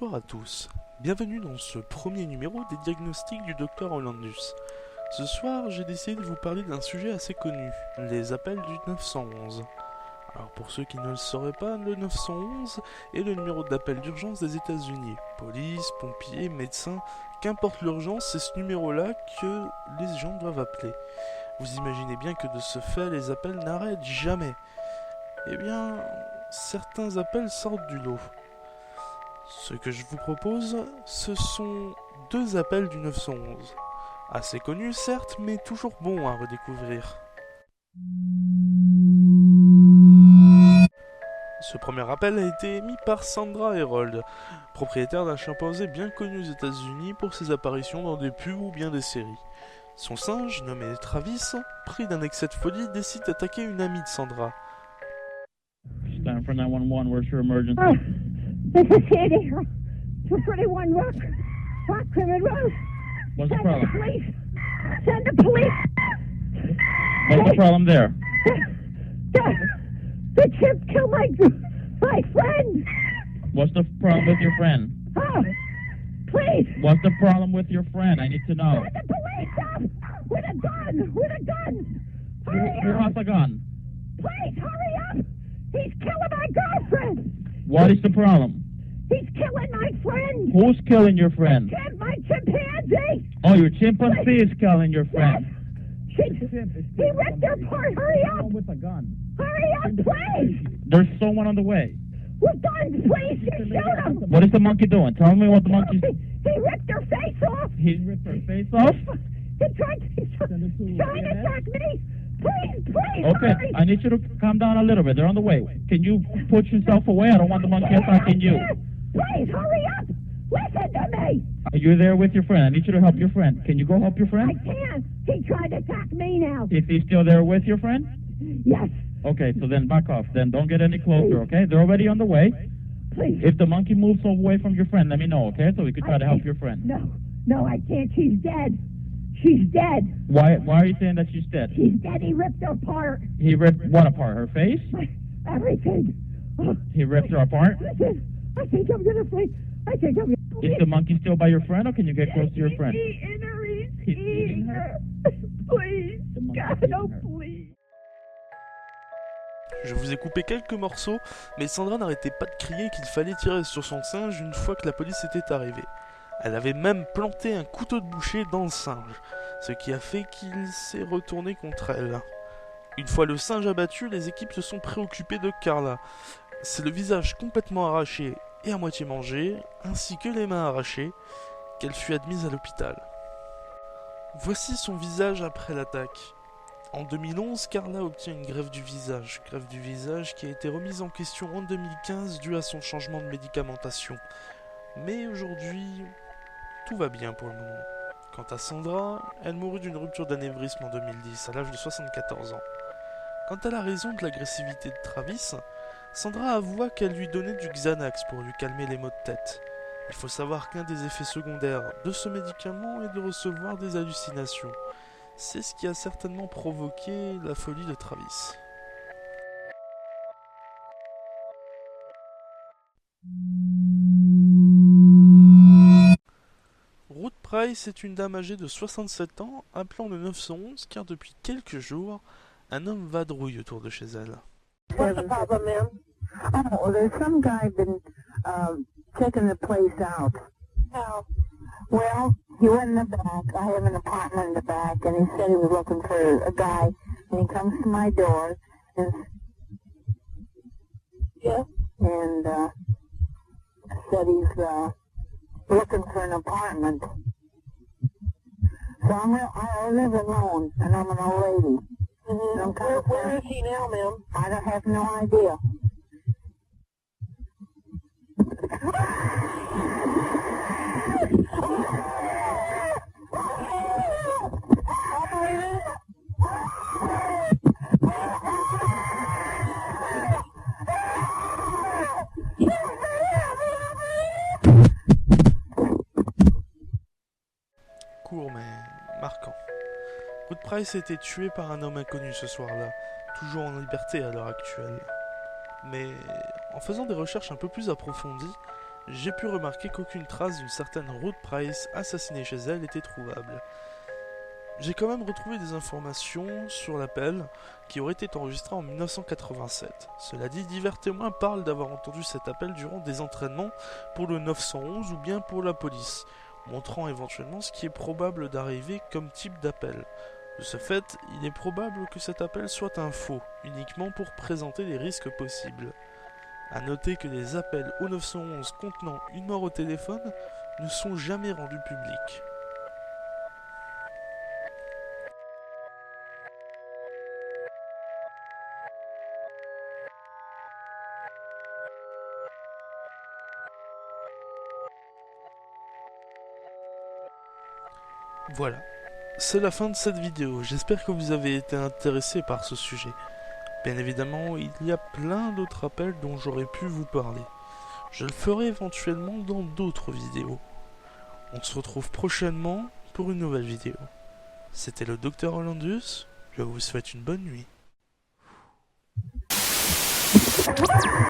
Bonsoir à tous, bienvenue dans ce premier numéro des diagnostics du Dr Hollandus. Ce soir, j'ai décidé de vous parler d'un sujet assez connu, les appels du 911. Alors pour ceux qui ne le sauraient pas, le 911 est le numéro d'appel d'urgence des États-Unis. Police, pompiers, médecins, qu'importe l'urgence, c'est ce numéro-là que les gens doivent appeler. Vous imaginez bien que de ce fait, les appels n'arrêtent jamais. Eh bien, certains appels sortent du lot. Ce que je vous propose, ce sont deux appels du 911. Assez connus certes, mais toujours bons à redécouvrir. Ce premier appel a été émis par Sandra Herold, propriétaire d'un chimpanzé bien connu aux États-Unis pour ses apparitions dans des pubs ou bien des séries. Son singe, nommé Travis, pris d'un excès de folie, décide d'attaquer une amie de Sandra. Stand for 911, where's your emergency? Oh, this is Sandy. 231 Rock Clement Road. What's the Send problem? the police. Send the police. What's the problem there? The chip killed my friend. What's the problem with your friend? Oh, please. What's the problem with your friend? I need to know. Send the police up with a gun. With a gun. Hurry Who up. has a gun? Please hurry up. He's killing my girlfriend. What is the problem? He's killing my friend. Who's killing your friend? My chimpanzee. Oh, your chimpanzee is killing your friend. He ripped her apart. Hurry up. With a gun. Hurry up, please. There's someone on the way. With guns, please. You shoot him. What is the monkey doing? Tell me what the monkey's... He ripped her face off. He ripped her face off? He's trying to attack me. Please, Okay, hurry. I need you to calm down a little bit. They're on the way. Can you put yourself away? I don't want the monkey attacking you. Please, hurry up. Listen to me. Are you there with your friend? I need you to help your friend. Can you go help your I friend? can't. He tried to attack me now. Is he still there with your friend? Yes, Okay, so then back off. Then don't get any closer, okay? They're already on the way. please. If the monkey moves away from your friend, let me know, okay? So we could try to help your friend. No, I can't. She's dead. She's dead. Why are you saying that she's dead? She's dead. He ripped her apart. He ripped what apart? Her face? Everything. Oh, He ripped her apart? listen, I think I'm gonna faint. I think I'm gonna Is the monkey still by your friend, or can you get close to your friend? He's eating her. He's eating her? Please. The monkey's God, eating no, her. please. Je vous ai coupé quelques morceaux, mais Sandra n'arrêtait pas de crier qu'il fallait tirer sur son singe une fois que la police était arrivée. Elle avait même planté un couteau de boucher dans le singe, ce qui a fait qu'il s'est retourné contre elle. Une fois le singe abattu, les équipes se sont préoccupées de Carla. C'est le visage complètement arraché et à moitié mangé, ainsi que les mains arrachées, qu'elle fut admise à l'hôpital. Voici son visage après l'attaque. En 2011, Carla obtient une greffe du visage qui a été remise en question en 2015 due à son changement de médicamentation. Mais aujourd'hui, tout va bien pour le moment. Quant à Sandra, elle mourut d'une rupture d'anévrisme en 2010 à l'âge de 74 ans. Quant à la raison de l'agressivité de Travis, Sandra avoua qu'elle lui donnait du Xanax pour lui calmer les maux de tête. Il faut savoir qu'un des effets secondaires de ce médicament est de recevoir des hallucinations. C'est ce qui a certainement provoqué la folie de Travis. Ruth Price est une dame âgée de 67 ans appelant le 911 car depuis quelques jours, un homme vadrouille autour de chez elle. What's the problem, ma'am? Oh, well, there's some guy been checking the place out. Oh, Well, he went in the back. I have an apartment in the back, and he said he was looking for a guy. And he comes to my door, and yeah. and said he's looking for an apartment. So I live alone, and I'm an old lady. And I'm kind of Where is he now, ma'am? I don't have no idea. Court mais marquant. Ruth Price a été tuée par un homme inconnu ce soir-là, toujours en liberté à l'heure actuelle. Mais en faisant des recherches un peu plus approfondies, j'ai pu remarquer qu'aucune trace d'une certaine Ruth Price assassinée chez elle était trouvable. J'ai quand même retrouvé des informations sur l'appel qui aurait été enregistré en 1987. Cela dit, divers témoins parlent d'avoir entendu cet appel durant des entraînements pour le 911 ou bien pour la police, montrant éventuellement ce qui est probable d'arriver comme type d'appel. De ce fait, il est probable que cet appel soit un faux, uniquement pour présenter les risques possibles. A noter que les appels au 911 contenant une mort au téléphone ne sont jamais rendus publics. Voilà, c'est la fin de cette vidéo, j'espère que vous avez été intéressé par ce sujet. Bien évidemment, il y a plein d'autres appels dont j'aurais pu vous parler. Je le ferai éventuellement dans d'autres vidéos. On se retrouve prochainement pour une nouvelle vidéo. C'était le Dr Hollandus, je vous souhaite une bonne nuit.